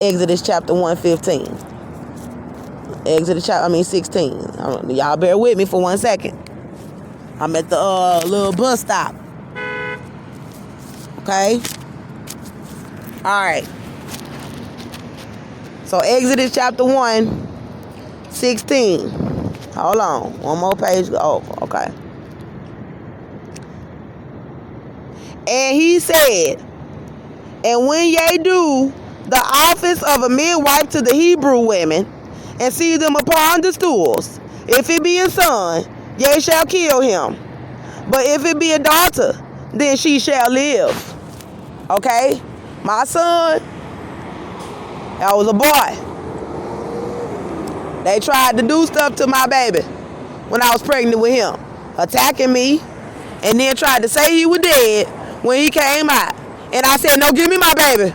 Exodus chapter 115. Exodus chapter 16. Y'all bear with me for 1 second. I'm at the little bus stop. Okay? Alright. So Exodus chapter 1:16. Hold on. One more page. Oh, okay. And he said, and when ye do the office of a midwife to the Hebrew women, and see them upon the stools, if it be a son, ye shall kill him. But if it be a daughter, then she shall live. Okay? My son, that was a boy. They tried to do stuff to my baby when I was pregnant with him, attacking me, and then tried to say he was dead when he came out. And I said, no, give me my baby.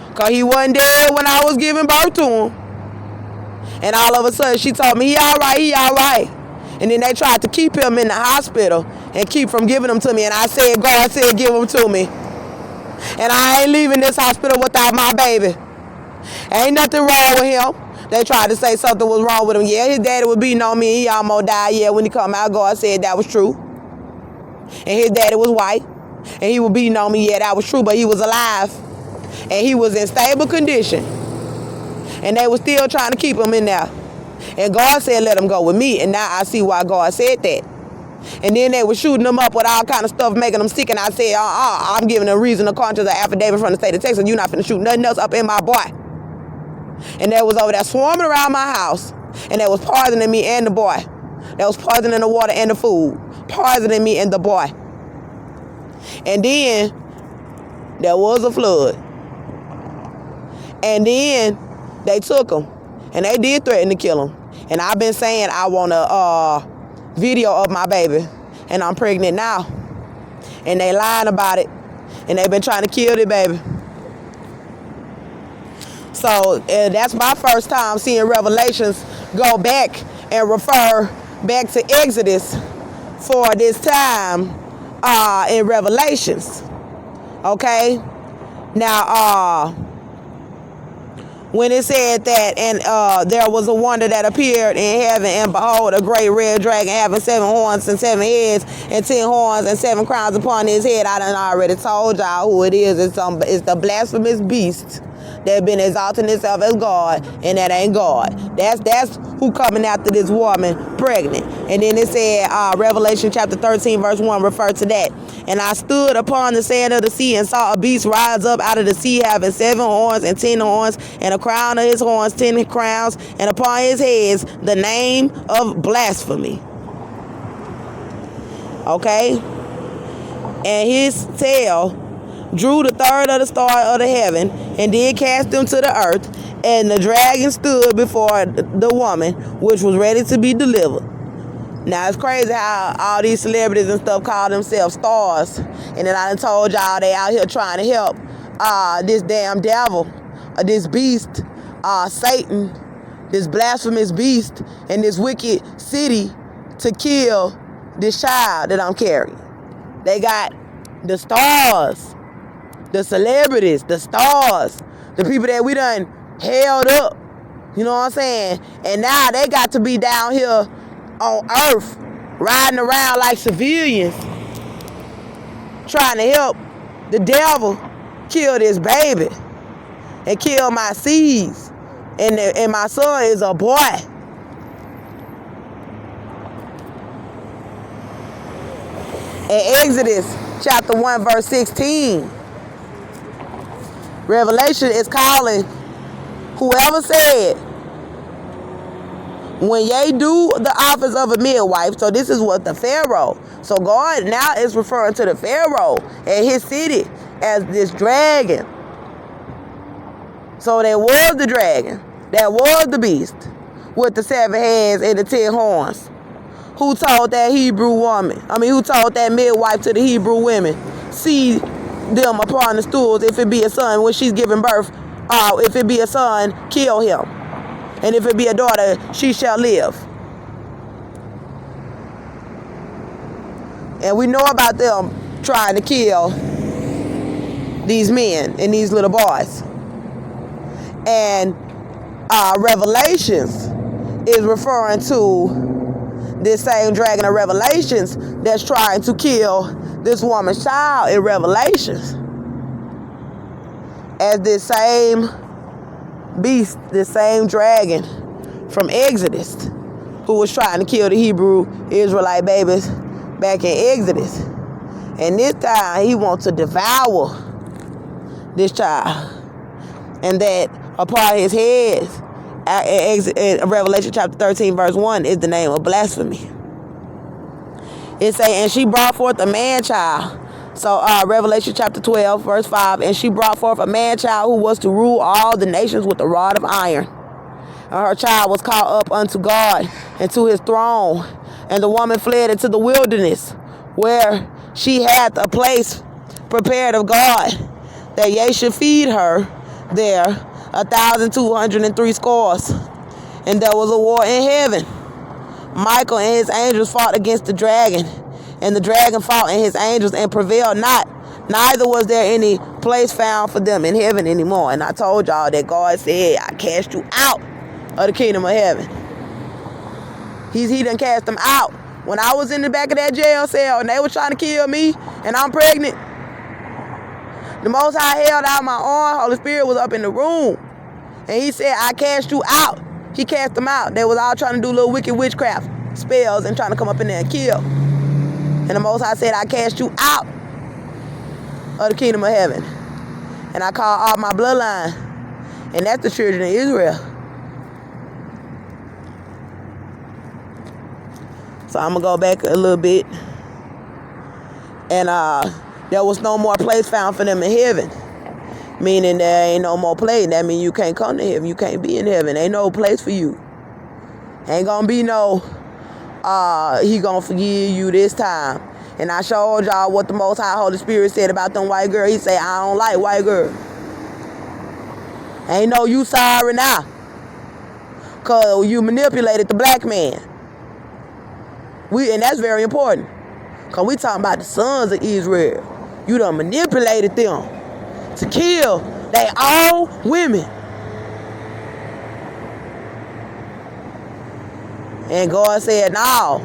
Because he wasn't dead when I was giving birth to him. And all of a sudden, she told me, he all right, he all right. And then they tried to keep him in the hospital and keep from giving him to me. And I said, God said, give him to me. And I ain't leaving this hospital without my baby. Ain't nothing wrong with him. They tried to say something was wrong with him. Yeah, his daddy was beating on me and he almost died. Yeah, when he come out, God said that was true. And his daddy was white. And he was beating on me. Yeah, that was true, but he was alive. And he was in stable condition. And they were still trying to keep him in there. And God said, let him go with me. And now I see why God said that. And then they were shooting him up with all kind of stuff, making him sick. And I said, I'm giving a reason according to the affidavit from the state of Texas. You're not finna shoot nothing else up in my boy. And they was over there swarming around my house. And they was poisoning me and the boy. They was poisoning the water and the food. Poisoning me and the boy. And then there was a flood. And then they took him. And they did threaten to kill him. And I've been saying I want a video of my baby. And I'm pregnant now. And they lying about it. And they've been trying to kill the baby. So that's my first time seeing Revelations go back and refer back to Exodus for this time in Revelations. Okay? Now, when it said that, and there was a wonder that appeared in heaven, and behold, a great red dragon having 7 horns and 7 heads, and 10 horns and 7 crowns upon his head. I done already told y'all who it is. It's the blasphemous beast that been exalting itself as God, and that ain't God. That's who coming after this woman pregnant. And then it said, Revelation chapter 13, verse 1, refer to that. And I stood upon the sand of the sea and saw a beast rise up out of the sea, having 7 horns and 10 horns, and a crown of his horns, 10 crowns, and upon his heads the name of blasphemy. Okay? And his tail drew the third of the star of the heaven, and did cast them to the earth. And the dragon stood before the woman, which was ready to be delivered. Now, it's crazy how all these celebrities and stuff call themselves stars. And then I done told y'all they out here trying to help this damn devil, this beast, Satan, this blasphemous beast, and this wicked city to kill this child that I'm carrying. They got the stars, the celebrities, the stars, the people that we done held up, you know what I'm saying? And now they got to be down here on earth, riding around like civilians, trying to help the devil kill this baby and kill my seeds. And my son is a boy. In Exodus chapter 1, verse 16, Revelation is calling whoever said, when ye do the office of a midwife. So this is what the Pharaoh. So God now is referring to the Pharaoh and his city as this dragon. So there was the dragon, that was the beast with the 7 heads and the 10 horns. Who told that who told that midwife to the Hebrew women, see them upon the stools, if it be a son when she's giving birth, if it be a son, kill him. And if it be a daughter, she shall live. And we know about them trying to kill these men and these little boys. And Revelations is referring to this same dragon of Revelations that's trying to kill this woman's child in Revelations. As this same beast, this same dragon from Exodus, who was trying to kill the Hebrew Israelite babies back in Exodus. And this time he wants to devour this child. And that upon his head, in Revelation chapter 13 verse 1, is the name of blasphemy. It say, and she brought forth a man-child. So Revelation chapter 12 verse 5, and she brought forth a man-child who was to rule all the nations with a rod of iron. And her child was caught up unto God and to his throne. And the woman fled into the wilderness, where she had a place prepared of God, that ye should feed her there 1,203 scores. And there was a war in heaven. Michael and his angels fought against the dragon, and the dragon fought and his angels and prevailed not. Neither was there any place found for them in heaven anymore. And I told y'all that God said, I cast you out of the kingdom of heaven. He done cast them out. When I was in the back of that jail cell and they were trying to kill me and I'm pregnant, the Most High held out my arm. Holy Spirit was up in the room. And he said, I cast you out. He cast them out. They was all trying to do little wicked witchcraft spells and trying to come up in there and kill. And the Most High said, I cast you out of the kingdom of heaven. And I call all my bloodline. And that's the children of Israel. So I'm going to go back a little bit. And there was no more place found for them in heaven. Meaning there ain't no more place. That means you can't come to heaven. You can't be in heaven. Ain't no place for you. Ain't going to be no, he going to forgive you this time. And I showed y'all what the Most High Holy Spirit said about them white girls. He said, I don't like white girls. Ain't no you sorry now. Because you manipulated the black man. And that's very important. Because we talking about the sons of Israel. You done manipulated them to kill their own women. And God said, no.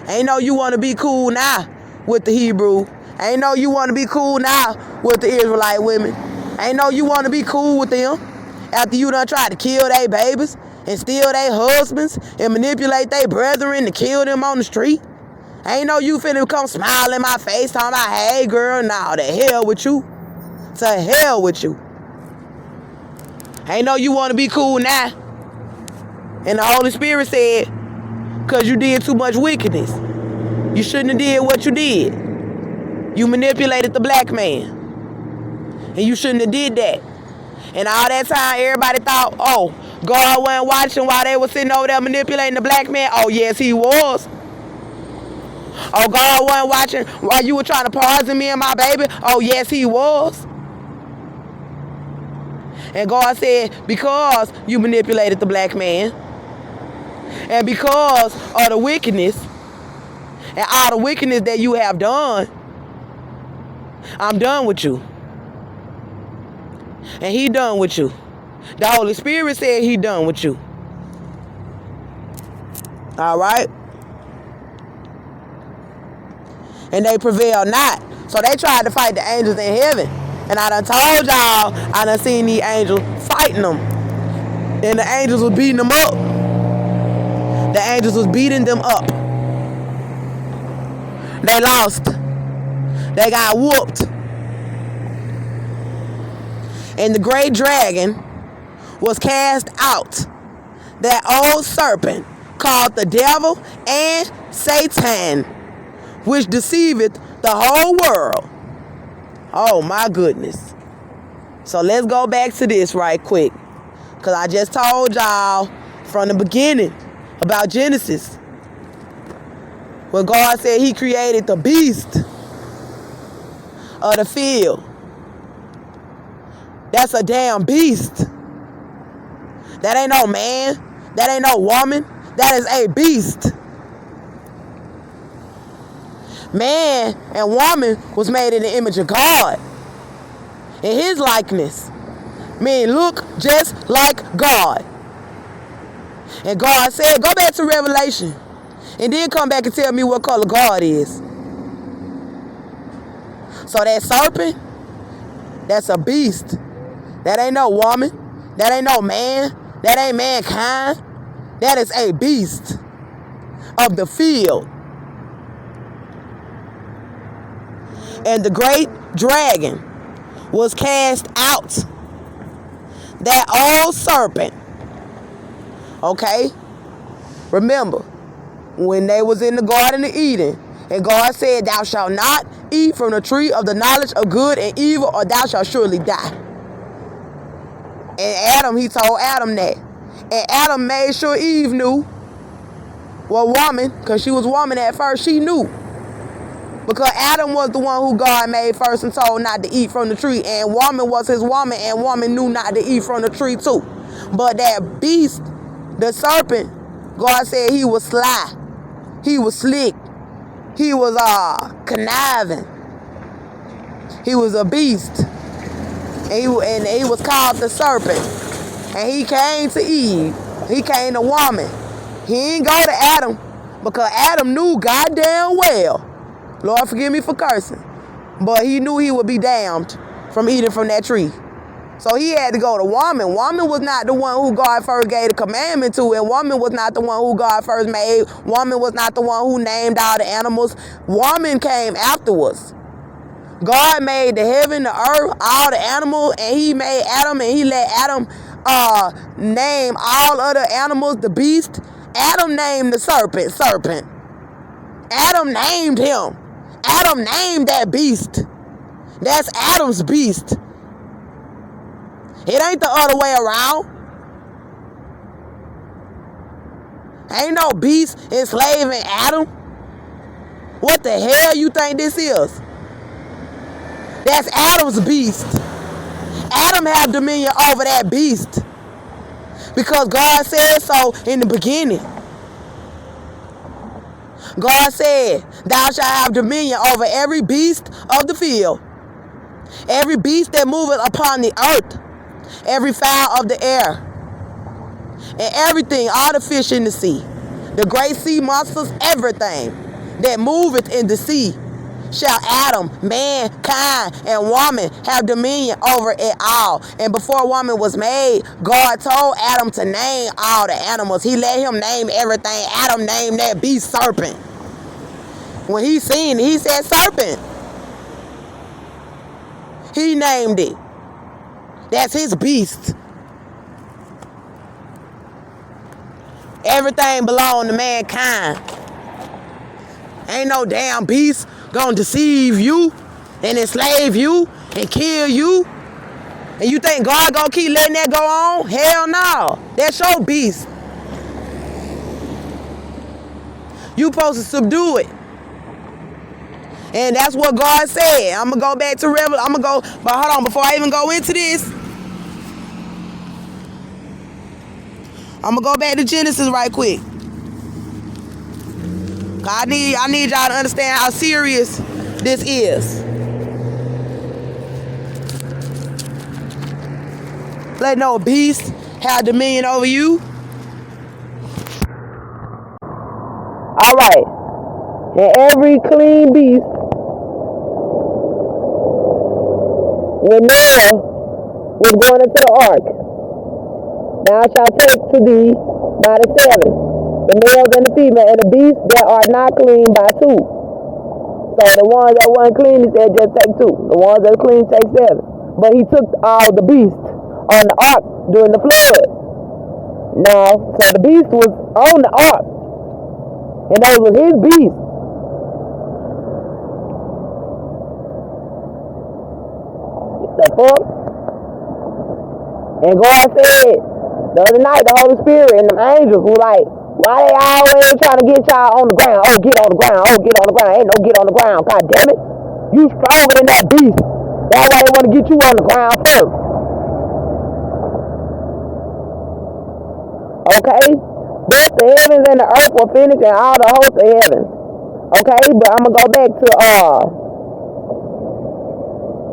Ain't no you want to be cool now with the Hebrew. Ain't no you want to be cool now with the Israelite women. Ain't no you want to be cool with them after you done tried to kill their babies and steal their husbands and manipulate their brethren to kill them on the street. Ain't no you finna come smile in my face talking about, hey girl, nah, to hell with you. To hell with you. Ain't no you want to be cool now. And the Holy Spirit said, because you did too much wickedness. You shouldn't have did what you did. You manipulated the black man. And you shouldn't have did that. And all that time, everybody thought, oh, God wasn't watching while they were sitting over there manipulating the black man. Oh, yes, he was. Oh, God wasn't watching while you were trying to poison me and my baby. Oh, yes, he was. And God said, because you manipulated the black man, and because of the wickedness, and all the wickedness that you have done, I'm done with you. And he done with you. The Holy Spirit said he done with you. All right? And they prevailed not. So they tried to fight the angels in heaven. And I done told y'all, I done seen these angels fighting them. And the angels was beating them up. The angels was beating them up. They lost. They got whooped. And the great dragon was cast out, that old serpent called the devil and Satan, which deceiveth the whole world. Oh my goodness. So let's go back to this right quick. Because I just told y'all from the beginning about Genesis. When God said he created the beast of the field. That's a damn beast. That ain't no man. That ain't no woman. That is a beast. Man and woman was made in the image of God. In his likeness. mean look just like God. And God said, go back to Revelation and then come back and tell me what color God is. So that serpent, that's a beast. That ain't no woman. That ain't no man. That ain't mankind. That is a beast of the field. And the great dragon was cast out. That old serpent. Okay? Remember, when they was in the Garden of Eden, and God said, thou shalt not eat from the tree of the knowledge of good and evil, or thou shalt surely die. And Adam, he told Adam that. And Adam made sure Eve knew. Well, woman, because she was woman at first, she knew. Because Adam was the one who God made first and told not to eat from the tree. And woman was his woman, and woman knew not to eat from the tree too. But that beast, the serpent, God said he was sly. He was slick. He was conniving. He was a beast. And he was called the serpent. And he came to Eve. He came to woman. He ain't go to Adam because Adam knew goddamn well. Lord, forgive me for cursing. But he knew he would be damned from eating from that tree. So he had to go to woman. Woman was not the one who God first gave the commandment to, and woman was not the one who God first made. Woman was not the one who named all the animals. Woman came afterwards. God made the heaven, the earth, all the animals, and he made Adam, and he let Adam name all other animals, the beast. Adam named the serpent. Adam named him. Adam named that beast. That's Adam's beast. It ain't the other way around. Ain't no beast enslaving Adam. What the hell you think this is? That's Adam's beast. Adam had dominion over that beast. Because God said so in the beginning. God said, thou shalt have dominion over every beast of the field, every beast that moveth upon the earth, every fowl of the air, and everything, all the fish in the sea, the great sea monsters, everything that moveth in the sea, shall Adam, mankind, and woman have dominion over it all. And before woman was made, God told Adam to name all the animals. He let him name everything. Adam named that beast serpent. When he seen it, he said serpent. He named it. That's his beast. Everything belonged to mankind. Ain't no damn beast gonna deceive you and enslave you and kill you. And you think God gonna keep letting that go on? Hell no. That's your beast. You supposed to subdue it. And that's what God said. I'm gonna go back to Revelation. But hold on, before I even go into this, I'm gonna go back to Genesis right quick. I need y'all to understand how serious this is. Let no beast have dominion over you. All right. And every clean beast, when Noah was going into the ark, thou shalt take to thee by the seven, the males and the female, and the beasts that are not clean by two. So the ones that weren't clean, he said just take two. The ones that are clean, take seven. But he took all the beasts on the ark during the flood. Now, so the beast was on the ark, and those were his beasts. The fuck? And God said the other night, the Holy Spirit and the angels were like, why they always trying to get y'all on the ground? Oh, get on the ground. Oh, get on the ground. Ain't no get on the ground. God damn it. You stronger than that beast. That's why they want to get you on the ground first. Okay? Both the heavens and the earth were finished and all the hosts of heaven. Okay? But I'm going to go back to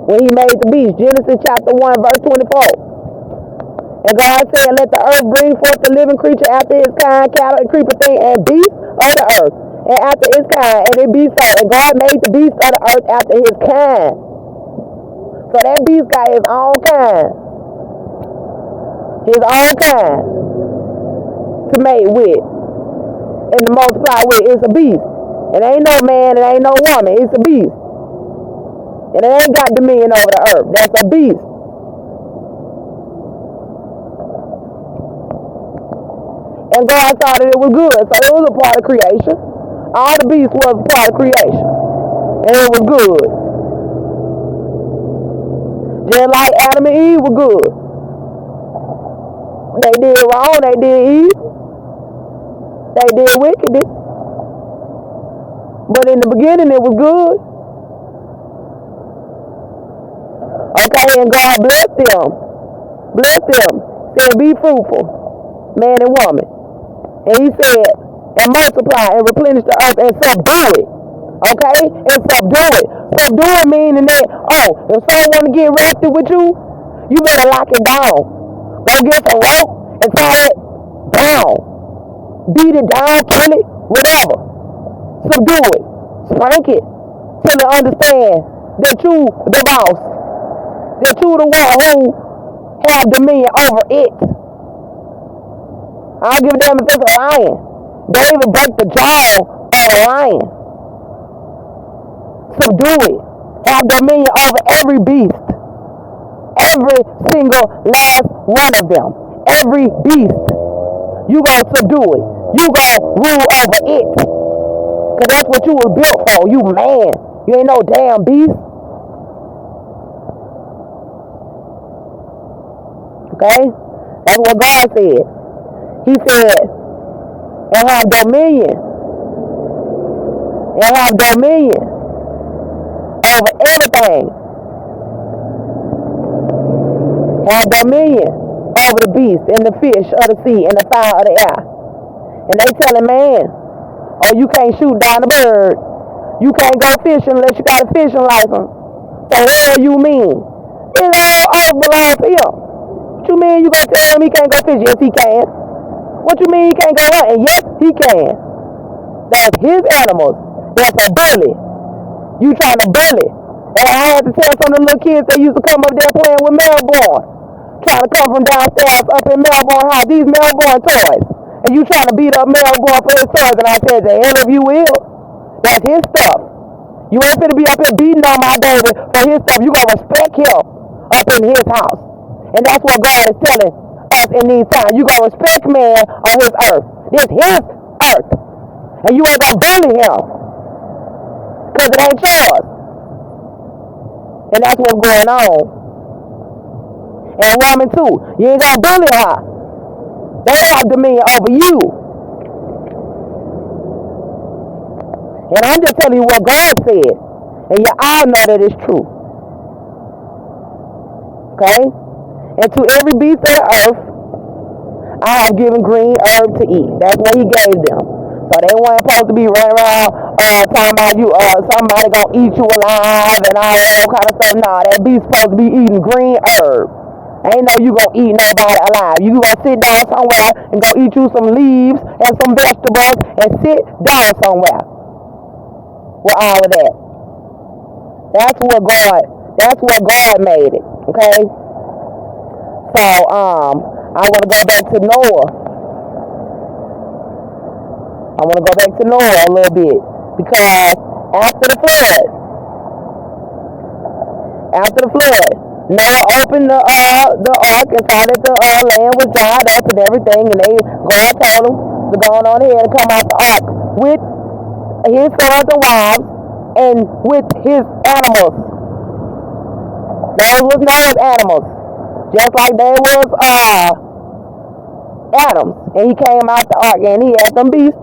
when he made the beast. Genesis chapter 1 verse 24. And God said, let the earth bring forth the living creature after his kind, cattle and creeper thing, and beasts of the earth, and after his kind, and it be so. And God made the beasts of the earth after his kind. So that beast got his own kind. His own kind to mate with. And to multiply with. It's a beast. It ain't no man, it ain't no woman. It's a beast. And it ain't got dominion over the earth. That's a beast. And God thought that it was good. So it was a part of creation. All the beasts was a part of creation. And it was good. Just like Adam and Eve were good. They did wrong, they did evil. They did wickedness. But in the beginning it was good. Okay, and God blessed them. Blessed them. Said, be fruitful, man and woman. And he said, and multiply and replenish the earth and subdue it. Okay? And subdue it. Subdue it meaning that, if someone want to get ratchet with you, you better lock it down. Go get some rope and tie it down. Beat it down, kill it, whatever. Subdue it. Spank it. Till it understand that you the boss. That you the one who have dominion over it. I don't give a damn if it's a lion. David broke the jaw of a lion. Subdue it. Have dominion over every beast. Every single last one of them. Every beast. You gonna subdue it. You gonna rule over it. Cause that's what you was built for. You man. You ain't no damn beast. Okay? That's what God said. He said, and have dominion. And have dominion over everything. Have dominion over the beast and the fish of the sea and the fowl of the air. And they telling man, you can't shoot down a bird. You can't go fishing unless you got a fishing license. So what do you mean? It all earth belongs to him. What you mean you gonna tell him he can't go fishing? Yes, he can. What you mean he can't go hunting? Yes, he can. That's his animals. That's a bully. You trying to bully. And I had to tell some of the little kids that used to come up there playing with Melbourne. Trying to come from downstairs up in Melbourne House. These Melbourne toys. And you trying to beat up Melbourne for his toys. And I said, the hell if you will. That's his stuff. You ain't finna be up here beating on my baby for his stuff. You gonna respect him up in his house. And that's what God is telling us in these times. You gonna respect man on his earth. This his earth. And you ain't gonna bully him. Because it ain't yours. And that's what's going on. And woman too. You ain't gonna bully her. They have dominion over you. And I'm just telling you what God said. And you all know that it's true. Okay? And to every beast of the earth, I have given green herb to eat. That's what he gave them. So they weren't supposed to be running around talking about you, somebody gonna eat you alive and all that kind of stuff. Nah, that beast supposed to be eating green herb. Ain't no you gonna eat nobody alive. You gonna sit down somewhere and go eat you some leaves and some vegetables and sit down somewhere with all of that. That's what God made it. Okay? So, I want to go back to Noah. I want to go back to Noah a little bit. Because after the flood, Noah opened the ark and saw that the land was dried up and everything. And God told him to go on ahead and come out the ark with his sons and wives and with his animals. Those was Noah's animals. Just like they was Adam's. And he came out the ark and he had some beasts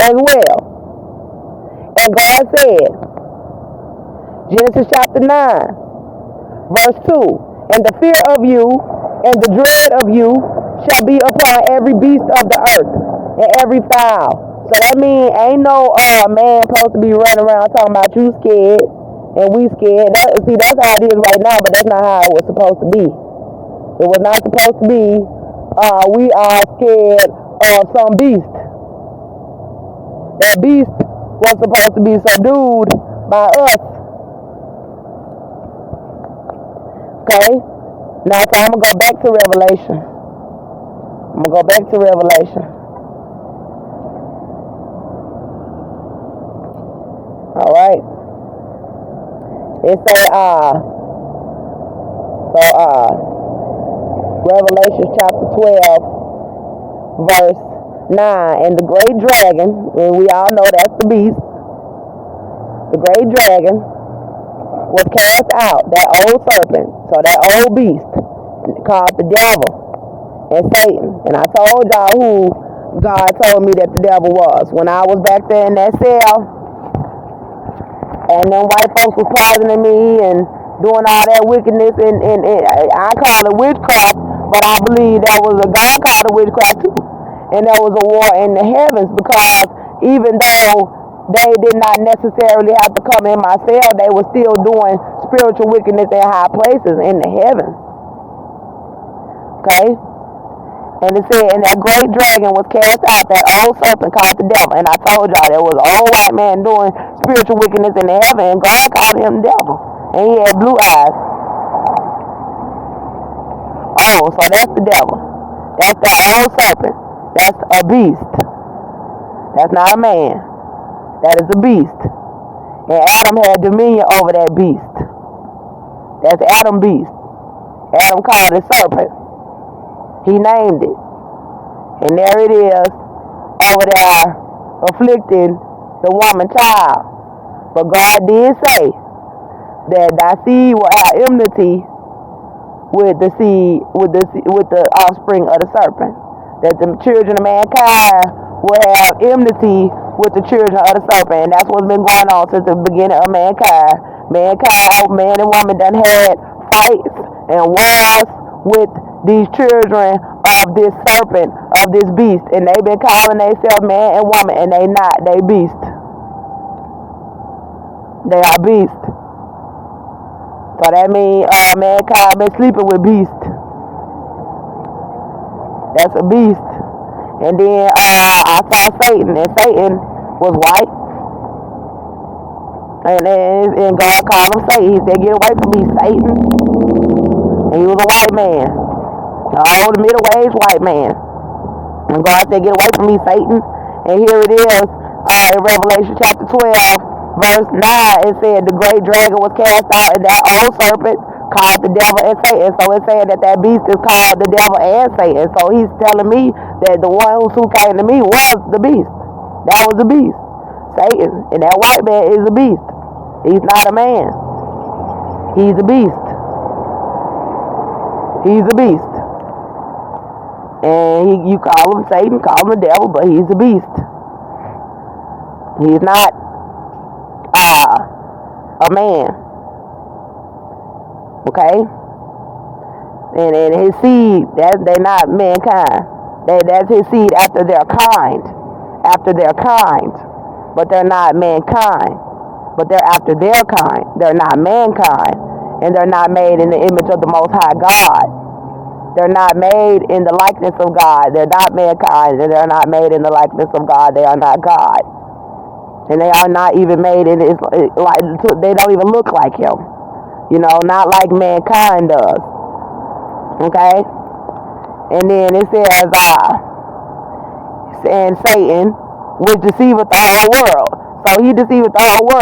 as well. And God said, Genesis chapter 9, verse 2, and the fear of you and the dread of you shall be upon every beast of the earth and every fowl. So that means ain't no man supposed to be running around talking about you scared and we scared. That's how it is right now, but that's not how it was supposed to be. It was not supposed to be, we are scared of some beast. That beast was supposed to be subdued by us. Okay? Now, so I'm going to go back to Revelation. I'm going to go back to Revelation. All right. It say, Revelation chapter 12, verse 9. And the great dragon, and we all know that's the beast, the great dragon was cast out, that old serpent, so that old beast, called the devil and Satan. And I told y'all who God told me that the devil was. When I was back there in that cell, and them white folks was poisoning me and doing all that wickedness, and I call it witchcraft, but I believe that was a God called it witchcraft too. And there was a war in the heavens, because even though they did not necessarily have to come in my cell, they were still doing spiritual wickedness in high places in the heavens. Okay? And it said, and that great dragon was cast out, that old serpent called the devil. And I told y'all there was an old white man doing spiritual wickedness in the heaven, and God called him the devil. And he had blue eyes. Oh, so that's the devil. That's the old serpent. That's a beast. That's not a man. That is a beast. And Adam had dominion over that beast. That's Adam beast. Adam called it serpent. He named it. And there it is, over there, afflicting the woman child. But God did say that thy seed will have enmity with the seed, with the offspring of the serpent. That the children of mankind will have enmity with the children of the serpent. And that's what's been going on since the beginning of mankind. Mankind, man and woman done had fights and wars with these children of this serpent, of this beast, and they've been calling themselves man and woman, and they not, they beast. They are beast. So that means mankind been sleeping with beast. That's a beast. And then I saw Satan, and Satan was white. And God called him Satan. He said, get away from me, Satan. And he was a white man. An old middle-aged white man. And God said, get away from me, Satan. And here it is, in Revelation chapter 12, verse 9, it said, the great dragon was cast out, and that old serpent called the devil and Satan. So it's saying that beast is called the devil and Satan. So he's telling me that the one who came to me was the beast. That was the beast. Satan. And that white man is a beast. He's not a man. He's a beast. He's a beast. And you call him Satan, call him the devil, but he's a beast. He's not a man. Okay? And his seed, they're not mankind. That's his seed after their kind. After their kind. But they're not mankind. But they're after their kind. They're not mankind. And they're not made in the image of the Most High God. They're not made in the likeness of God. They're not mankind. And they're not made in the likeness of God. They are not God. And they are not even made in his, like, they don't even look like him. You know, not like mankind does. Okay? And then it says, and Satan, which deceiveth the whole world. So he deceiveth the whole world.